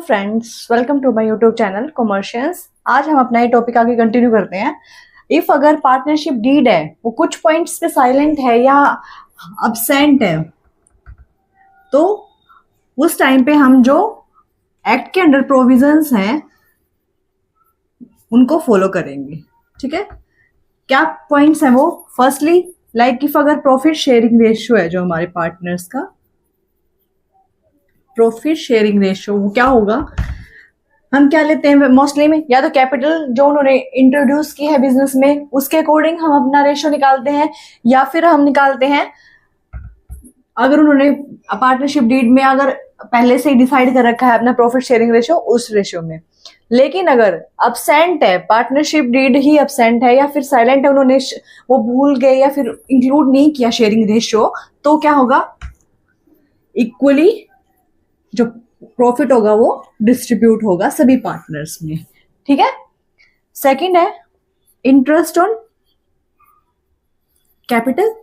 Friends, welcome to my YouTube channel commercials. आज हम अपना ये टॉपिक आगे कंटिन्यू करते हैं। इफ अगर पार्टनरशिप डीड है वो कुछ पॉइंट्स पे साइलेंट है या अब्सेंट है तो उस टाइम पे हम जो एक्ट के अंडर प्रोविजंस हैं उनको फॉलो करेंगे। ठीक है, क्या पॉइंट्स हैं वो? फर्स्टली लाइक इफ अगर प्रॉफिट शेयरिंग रेशियो है जो हमारे पार्टनर्स का प्रॉफिट शेयरिंग रेशियो, वो क्या होगा? हम क्या लेते हैं मोस्टली में, या तो कैपिटल जो उन्होंने इंट्रोड्यूस की है बिजनेस में उसके अकॉर्डिंग हम अपना रेशियो निकालते हैं, या फिर हम निकालते हैं अगर उन्होंने पार्टनरशिप डीड में अगर पहले से ही डिसाइड कर रखा है अपना प्रॉफिट शेयरिंग रेशियो उस रेशियो में। लेकिन अगर अब्सेंट है, पार्टनरशिप डीड ही अब्सेंट है या फिर साइलेंट है, उन्होंने वो भूल गए या फिर इंक्लूड नहीं किया शेयरिंग रेशियो, तो क्या होगा? इक्वली जो प्रॉफिट होगा वो डिस्ट्रीब्यूट होगा सभी पार्टनर्स में। ठीक है। सेकंड है interest on capital.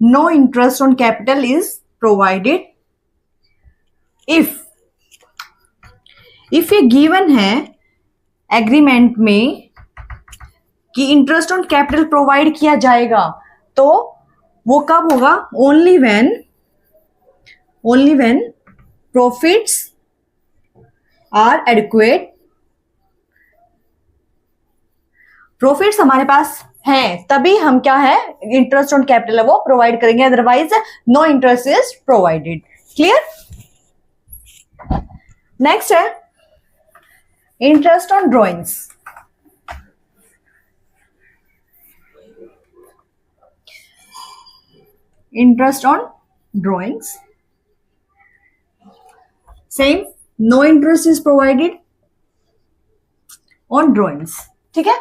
No interest on capital is provided if ये गिवन है एग्रीमेंट में कि इंटरेस्ट ऑन कैपिटल प्रोवाइड किया जाएगा, तो वो कब होगा? Only when profits are adequate। Profits हमारे पास हैं तभी हम क्या है इंटरेस्ट ऑन कैपिटल है वो प्रोवाइड करेंगे, otherwise no interest is provided. Clear? Next है interest on drawings. Interest on drawings same, no interest is provided on drawings. ठीक है।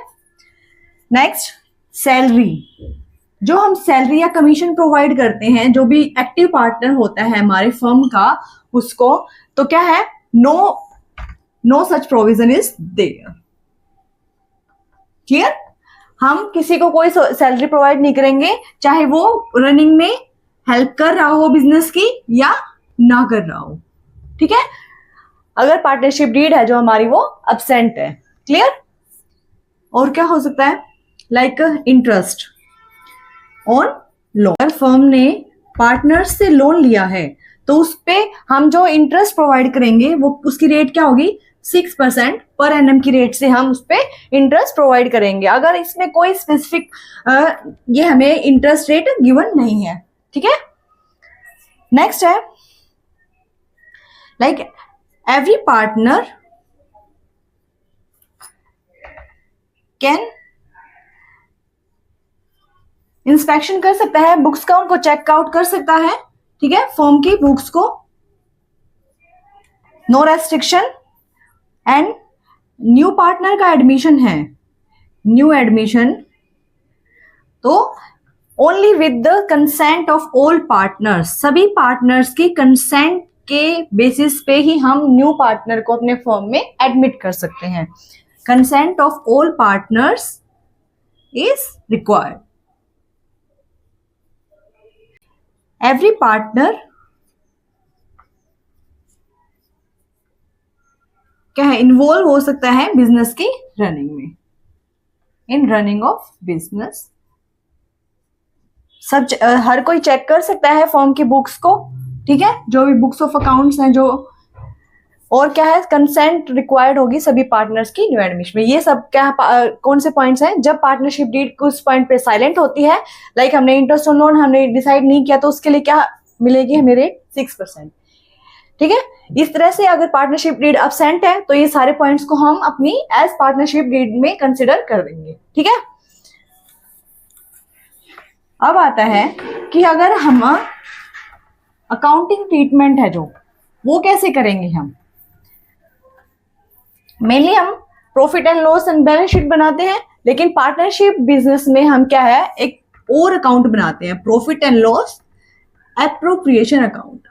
Next salary. जो हम सैलरी या कमीशन प्रोवाइड करते हैं जो भी एक्टिव पार्टनर होता है हमारे फर्म का उसको, तो क्या है? No such provision is there. Clear? हम किसी को कोई सैलरी प्रोवाइड नहीं करेंगे, चाहे वो रनिंग में हेल्प कर रहा हो बिजनेस की या ना कर रहा हो। ठीक है, अगर पार्टनरशिप डीड है जो हमारी वो अब्सेंट है। क्लियर? और क्या हो सकता है? Like interest on loan. Firm ने पार्टनर्स से लोन लिया है तो उस पे हम जो इंटरेस्ट प्रोवाइड करेंगे वो उसकी रेट क्या होगी? 6% पर एनएम की रेट से हम उस पे इंटरेस्ट प्रोवाइड करेंगे। अगर इसमें कोई स्पेसिफिक ये हमें इंटरेस्ट रेट गिवन नहीं है। ठीक है। नेक्स्ट है like every partner can inspection कर सकता है बुक्स का, उनको चेकआउट कर सकता है। ठीक है, फर्म की बुक्स को। No restriction. And new partner का एडमिशन है, न्यू एडमिशन तो only with the consent of all partners. सभी पार्टनर्स की कंसेंट के बेसिस पे ही हम न्यू पार्टनर को अपने फर्म में एडमिट कर सकते हैं। Consent of all partners is required. Every partner क्या है? इन्वॉल्व हो सकता है बिजनेस की रनिंग में, इन रनिंग ऑफ बिजनेस। सब हर कोई चेक कर सकता है फर्म की बुक्स को। ठीक है, जो भी बुक्स ऑफ अकाउंट्स हैं जो, और क्या है? कंसेंट रिक्वायर्ड होगी सभी पार्टनर्स की न्यू एडमिशन में। ये सब क्या कौन से पॉइंट्स हैं? जब पार्टनरशिप डीड कुछ पॉइंट पे साइलेंट होती है, लाइक हमने इंटरेस्ट ऑन लोन हमने डिसाइड नहीं किया तो उसके लिए क्या मिलेगी हमें रेट? 6%। ठीक है, इस तरह से अगर पार्टनरशिप डीड अब्सेंट है तो ये सारे पॉइंट्स को हम अपनी एज पार्टनरशिप डीड में कंसिडर कर देंगे। ठीक है। अब आता है कि अगर हम अकाउंटिंग ट्रीटमेंट है जो वो कैसे करेंगे? हम मेनली हम profit and loss and balance sheet बनाते हैं, लेकिन पार्टनरशिप बिजनेस में हम क्या है एक और अकाउंट बनाते हैं, profit and loss appropriation account.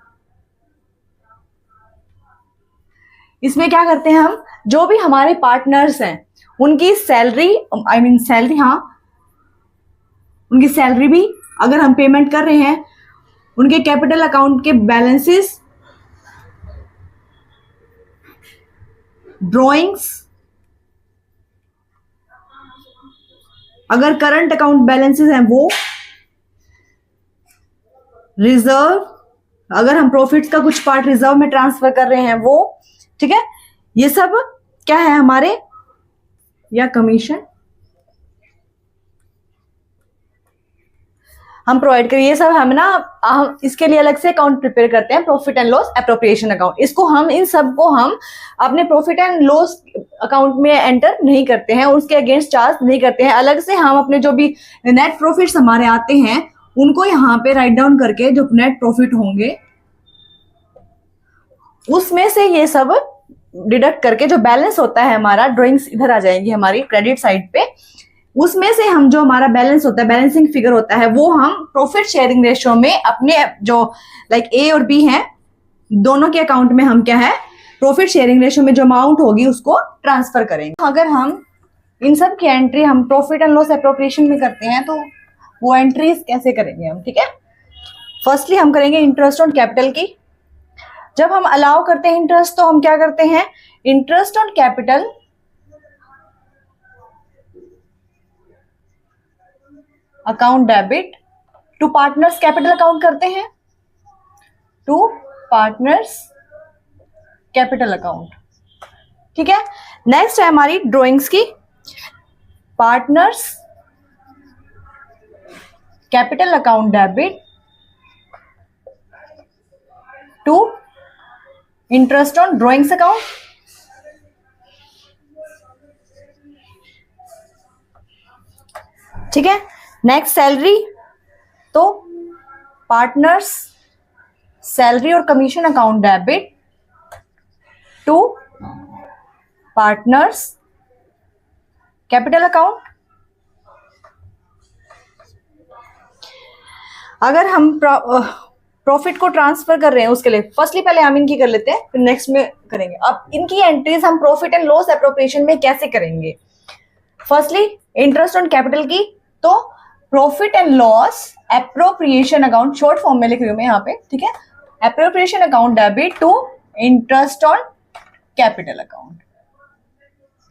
इसमें क्या करते हैं हम? जो भी हमारे पार्टनर्स हैं उनकी सैलरी सैलरी, हाँ उनकी सैलरी भी अगर हम पेमेंट कर रहे हैं, उनके कैपिटल अकाउंट के बैलेंसेस ड्रॉइंग्स, अगर करंट अकाउंट बैलेंसेस हैं वो, रिजर्व, अगर हम प्रॉफिट्स का कुछ पार्ट रिजर्व में ट्रांसफर कर रहे हैं वो, ठीक है, ये सब क्या है हमारे, या कमीशन हम प्रोवाइड करिए। ये सब हम इसके लिए अलग से अकाउंट प्रिपेयर करते हैं, profit and loss appropriation account. इसको हम इन सब को हम अपने प्रॉफिट एंड लॉस अकाउंट में एंटर नहीं करते हैं, उसके अगेंस्ट चार्ज नहीं करते हैं। अलग से हम अपने जो भी नेट प्रॉफिट्स हमारे आते हैं उनको यहाँ पे राइट डाउन करके जो नेट प्रॉफिट होंगे उसमें से ये सब डिडक्ट करके जो बैलेंस होता है हमारा, ड्राइंग्स इधर आ जाएंगी हमारी क्रेडिट साइड पे, उसमें से हम जो हमारा बैलेंस होता है, बैलेंसिंग फिगर होता है, वो हम प्रॉफिट शेयरिंग रेशियो में अपने जो लाइक ए और बी हैं दोनों के अकाउंट में हम क्या है, प्रॉफिट शेयरिंग रेशियो में जो अमाउंट होगी उसको ट्रांसफर करेंगे। अगर हम इन सब की एंट्री हम प्रॉफिट एंड लॉस एप्रोप्रिएशन में करते हैं तो वो एंट्रीज कैसे करेंगे हम, ठीक है। फर्स्टली हम करेंगे इंटरेस्ट ऑन कैपिटल की। जब हम अलाउ करते हैं इंटरेस्ट तो हम क्या करते हैं, interest on capital account debit to partners capital account करते हैं, टू पार्टनर्स कैपिटल अकाउंट, ठीक है। नेक्स्ट है हमारी ड्राइंग्स की, partners capital account debit to interest on drawings account, ठीक है। नेक्स्ट सैलरी, तो पार्टनर्स सैलरी और commission account debit to partners capital account. अगर हम प्रॉफिट को ट्रांसफर कर रहे हैं उसके लिए फर्स्टली पहले हम इनकी कर लेते हैं, फिर नेक्स्ट में करेंगे। अब इनकी एंट्रीज हम प्रॉफिट एंड लॉस एप्रोप्रिएशन में कैसे करेंगे। फर्स्टली इंटरेस्ट ऑन कैपिटल की, तो profit and loss appropriation account, short form में लिख रही हूं मैं यहाँ पे, ठीक है, appropriation account debit to interest on capital account,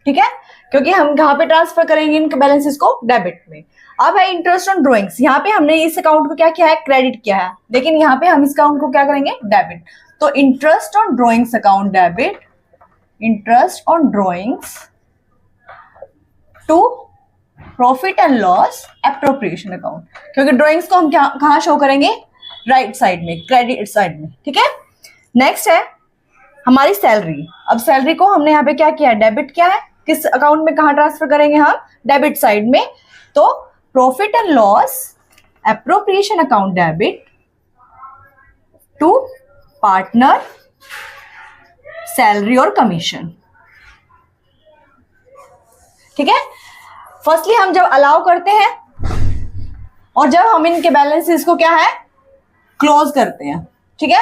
ठीक है, क्योंकि हम कहाँ पे ट्रांसफर करेंगे इन बैलेंसेस को, डेबिट में। अब है इंटरेस्ट ऑन ड्राइंग्स, यहाँ पे हमने इस अकाउंट को क्या किया है, क्रेडिट किया है, लेकिन यहाँ पे हम इस अकाउंट को क्या करेंगे, डेबिट। तो interest on drawings account debit, interest on drawings to profit and loss appropriation account, क्योंकि ड्राइंग्स को हम कहाँ शो करेंगे, राइट साइड में, क्रेडिट साइड में, ठीक है। नेक्स्ट है हमारी सैलरी। अब सैलरी को हमने यहाँ पे क्या किया है, डेबिट किया है, किस अकाउंट में कहाँ ट्रांसफर करेंगे हम, डेबिट साइड में। तो profit and loss appropriation account debit to partner salary और कमीशन, ठीक है। फर्स्टली हम जब अलाउ करते हैं और जब हम इनके बैलेंसेस को क्या है, क्लोज करते हैं, ठीक है।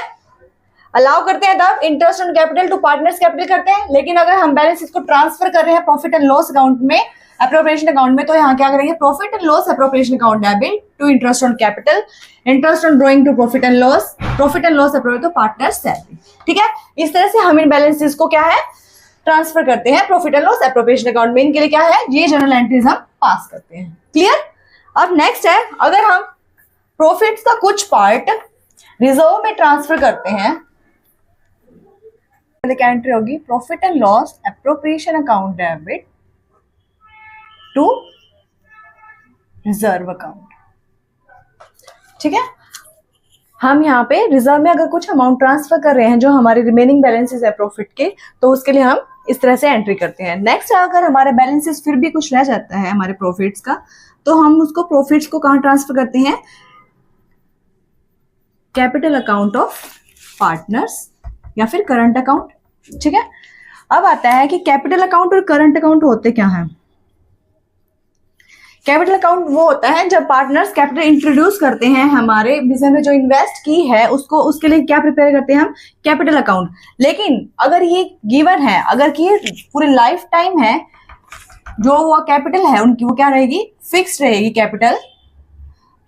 अलाउ करते हैं तब interest on capital to partners capital करते हैं, लेकिन अगर हम बैलेंसेस को ट्रांसफर कर रहे हैं प्रॉफिट एंड लॉस अकाउंट में, एप्रोप्रिएशन अकाउंट में, तो यहाँ क्या करेंगे, profit and loss appropriation account debit to interest on capital, interest on drawing to profit and loss appropriate to partners salary, ठीक है। इस तरह से हम इन बैलेंसेस को क्या है, ट्रांसफर करते हैं profit and loss appropriation account में। इनके लिए क्या है, ये जनरल एंट्रीज हम पास करते हैं, क्लियर। अब नेक्स्ट है, अगर हम प्रॉफिट्स का कुछ पार्ट रिजर्व में ट्रांसफर करते हैं, क्या एंट्री होगी, profit and loss appropriation account debit to reserve account, ठीक है। हम यहाँ पे रिजर्व में अगर कुछ अमाउंट ट्रांसफर कर रहे हैं जो हमारे रिमेनिंग बैलेंसेस है प्रॉफिट के, तो उसके लिए हम इस तरह से एंट्री करते हैं। नेक्स्ट अगर हमारे बैलेंसेस फिर भी कुछ रह जाता है हमारे प्रॉफिट्स का, तो हम उसको प्रॉफिट्स को कहाँ ट्रांसफर करते हैं, कैपिटल अकाउंट ऑफ पार्टनर्स या फिर करंट अकाउंट, ठीक है। अब आता है कि कैपिटल अकाउंट और करंट अकाउंट होते क्या हैं। कैपिटल अकाउंट वो होता है जब पार्टनर्स कैपिटल इंट्रोड्यूस करते हैं हमारे बिजनेस में, जो इन्वेस्ट की है उसको, उसके लिए क्या प्रिपेयर करते हैं हम, कैपिटल अकाउंट। लेकिन अगर ये गिवन है, अगर कि ये पूरी लाइफ टाइम है, जो वो कैपिटल है उनकी वो क्या रहेगी, फिक्स रहेगी कैपिटल,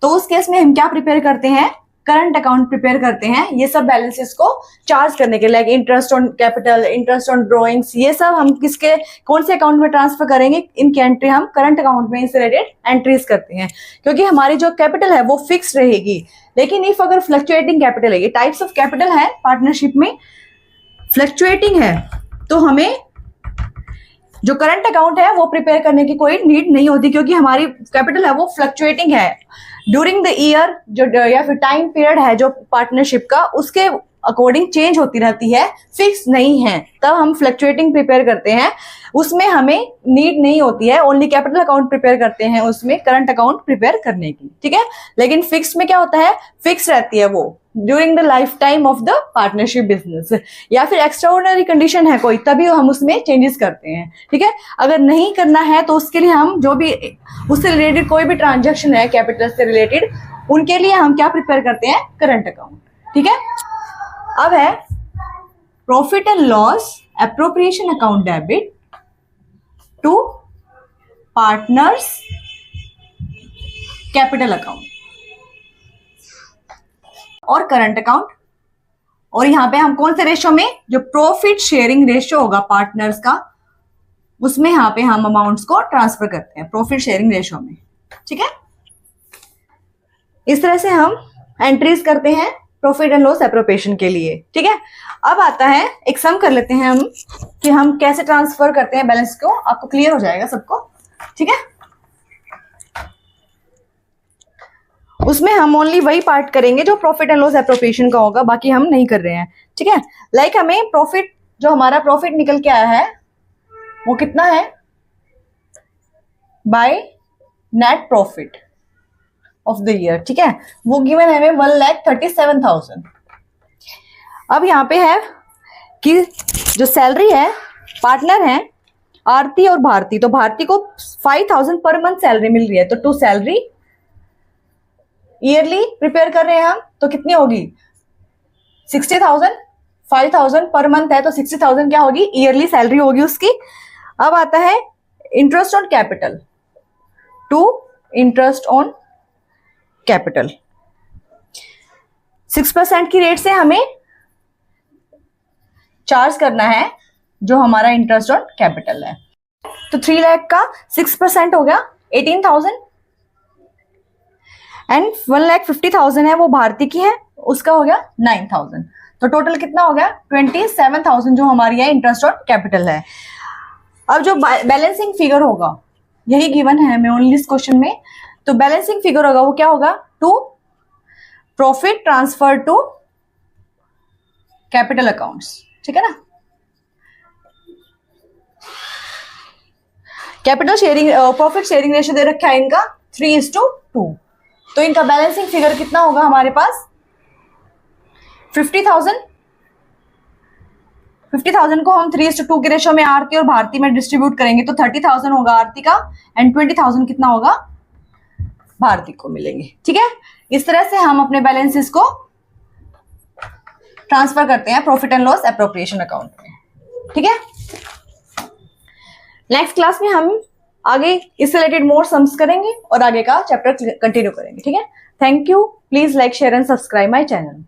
तो उस केस में हम क्या प्रिपेयर करते हैं, करंट अकाउंट प्रिपेयर करते हैं ये सब बैलेंसेस को चार्ज करने के, like interest on capital, interest on drawings, ये सब हम किसके कौन से अकाउंट में ट्रांसफर करेंगे, इनकी एंट्री हम करंट अकाउंट में इससे रिलेटेड एंट्रीज करते हैं, क्योंकि हमारी जो कैपिटल है वो फिक्स रहेगी। लेकिन इफ अगर फ्लक्चुएटिंग कैपिटल है, ये टाइप्स ऑफ कैपिटल है पार्टनरशिप में, फ्लक्चुएटिंग है, तो हमें जो करंट अकाउंट है वो प्रिपेयर करने की कोई नीड नहीं होती, क्योंकि हमारी कैपिटल है वो फ्लक्चुएटिंग है ड्यूरिंग द ईयर, जो या फिर टाइम पीरियड है जो पार्टनरशिप का, उसके अकॉर्डिंग चेंज होती रहती है, फिक्स नहीं है। तब हम फ्लक्चुएटिंग प्रिपेयर करते हैं, उसमें हमें नीड नहीं होती है, ओनली कैपिटल अकाउंट प्रिपेयर करते हैं उसमें करंट अकाउंट प्रिपेयर करने की, ठीक है। लेकिन फिक्स में क्या होता है, फिक्स रहती है वो during the life time of the partnership business, या फिर एक्स्ट्राऑर्डिनरी कंडीशन है कोई, तभी हम उसमें चेंजेस करते हैं, ठीक है। अगर नहीं करना है तो उसके लिए हम जो भी उससे रिलेटेड कोई भी ट्रांजेक्शन है कैपिटल से रिलेटेड, उनके लिए हम क्या प्रिपेयर करते हैं, करंट अकाउंट, ठीक है। अब है profit and loss appropriation account debit to partners capital account और करंट अकाउंट। और यहां पे हम कौन से रेशियो में, जो प्रॉफिट शेयरिंग रेशियो होगा पार्टनर्स का, उसमें यहां पे हम अमाउंट्स को ट्रांसफर करते हैं प्रॉफिट शेयरिंग रेशियो में, ठीक है। इस तरह से हम एंट्रीज करते हैं प्रॉफिट एंड लॉस एप्रोप्रिएशन के लिए, ठीक है। अब आता है एक सम कर लेते हैं हम कि हम कैसे ट्रांसफर करते हैं बैलेंस को, आपको क्लियर हो जाएगा सबको, ठीक है। उसमें हम ओनली वही पार्ट करेंगे जो प्रॉफिट एंड लॉस एप्रोप्रिएशन का होगा, बाकी हम नहीं कर रहे हैं, ठीक है। लाइक हमें प्रॉफिट, जो हमारा प्रॉफिट निकल के आया है वो कितना है, by net profit of the year, ठीक है, वो गिवन है हमें 1,37,000। अब यहाँ पे है कि जो सैलरी है, पार्टनर है आरती और भारती, तो भारती को 5,000 पर मंथ सैलरी मिल रही है, तो टू सैलरी ईयरली प्रिपेयर कर रहे हैं हम, तो कितनी होगी 60,000, 5,000 पर मंथ है तो 60,000 क्या होगी, ईयरली सैलरी होगी उसकी। अब आता है interest on capital to interest on capital, 6% की रेट से हमें चार्ज करना है जो हमारा इंटरेस्ट ऑन कैपिटल है। तो 3 लाख का 6% हो गया 18,000, एंड 1,50,000 है वो भारती की है, उसका हो गया 9,000, तो टोटल कितना हो गया 27,000 जो हमारी है इंटरेस्ट ऑन कैपिटल है। अब जो बैलेंसिंग फिगर होगा, यही गिवन है हमें ओनली इस क्वेश्चन में, तो बैलेंसिंग फिगर होगा वो क्या होगा, to profit transfer to capital accounts, ठीक है ना। Capital sharing, profit sharing ratio दे रखा है इनका 3:2, तो इनका बैलेंसिंग फिगर कितना होगा हमारे पास 50,000 को हम 3:2 के रेशियो में आरती और भारती में डिस्ट्रीब्यूट करेंगे, तो 30,000 होगा आरती का एंड 20,000 कितना होगा भारती को मिलेंगे, ठीक है। इस तरह से हम अपने बैलेंसेस को ट्रांसफर करते हैं profit and loss appropriation account में, ठीक है। नेक्स्ट क्लास में हम आगे इससे रिलेटेड मोर सम्स करेंगे और आगे का चैप्टर कंटिन्यू करेंगे, ठीक है। Thank you, please like share and subscribe my channel.